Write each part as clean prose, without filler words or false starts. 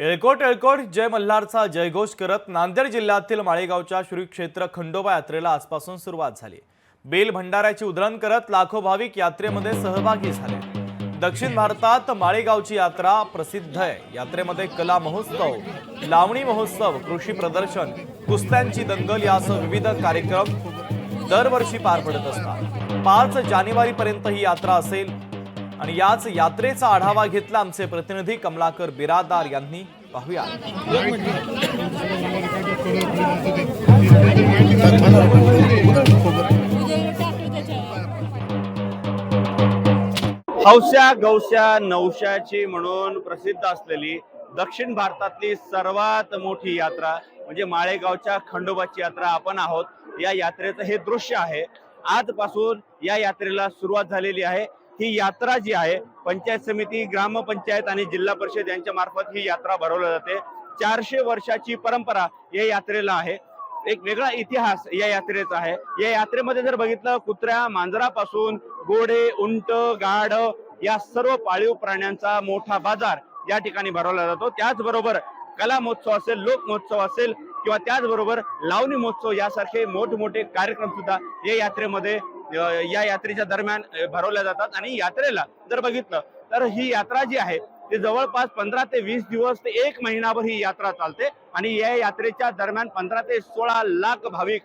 एळकोट एळकोट जय मल्हारचा जयघोष करत नांदेड जिल्ह्यातील माळेगावच्या श्री क्षेत्र खंडोबा यात्रेला आजपासून सुरुवात झाली। बेल भंडाऱ्याची उधळण करत लाखो भाविक यात्रेमध्ये सहभागी झाले। दक्षिण भारतात माळेगावची यात्रा प्रसिद्ध आहे। यात्रेमध्ये कला महोत्सव, लावणी महोत्सव, कृषी प्रदर्शन, कुस्त्यांची दंगल यासह विविध कार्यक्रम दरवर्षी पार पडत असतात। 5 जानेवारीपर्यंत ही यात्रा असेल आणि याच यात्रेचा आढावा घेतला आमचे प्रतिनिधी कमलाकर बिरादार यांनी। पाहूया। हौस्या गौस्या नवशाची म्हणून प्रसिद्ध असलेली दक्षिण भारतातली सर्वात मोठी यात्रा म्हणजे माळेगावच्या खंडोबाची यात्रा आपण आहोत। या यात्रेचं हे दृश्य आहे। आजपासून या यात्रेला सुरुवात झालेली आहे। ही यात्रा जी आहे पंचायत समिती, ग्रामपंचायत आणि जिल्हा परिषद यांच्या मार्फत ही यात्रा भरवली जाते। 400 वर्षाची परंपरा या यात्रेला आहे। एक वेगळा इतिहास या यात्रेचा आहे। या यात्रेमध्ये जर बघितलं कुत्र्या मांजरापासून घोडे, उंट, गाढ या सर्व पाळीव प्राण्यांचा मोठा बाजार या ठिकाणी भरवला जातो। त्याचबरोबर कला महोत्सव असेल, लोक महोत्सव असेल किंवा त्याचबरोबर लावणी महोत्सव यासारखे मोठमोठे कार्यक्रम सुद्धा या यात्रेमध्ये या यात्रेच्या दरम्यान भरवल्या जातात। आणि यात्रेला जर बघितलं तर ही यात्रा जी आहे ते जवळपास 15 ते 20 दिवस ते 1 महिनाभर ही यात्रा चालते। आणि या यात्रेच्या दरम्यान 15 ते 16 लाख भाविक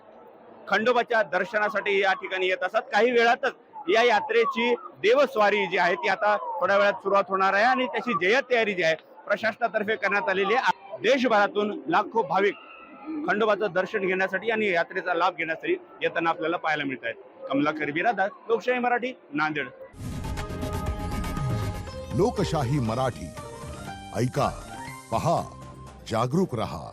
खंडोबाच्या दर्शनासाठी या ठिकाणी येत असतात। काही वेळातच या यात्रेची देवस्वारी जी आहे ती आता थोड्या वेळात सुरुवात होणार आहे आणि त्याची जय्यत तयारी जी आहे प्रशासनातर्फे करण्यात आलेली आहे। देशभरातून लाखो भाविक खंडोबाचं दर्शन घेण्यासाठी आणि यात्रेचा लाभ घेण्यासाठी येताना आपल्याला पाहायला मिळत आहेत। कमलाकर बिरादार, लोकशाही मराठी, नांदेड। लोकशाही मराठी ऐका, पहा, जागरूक रहा।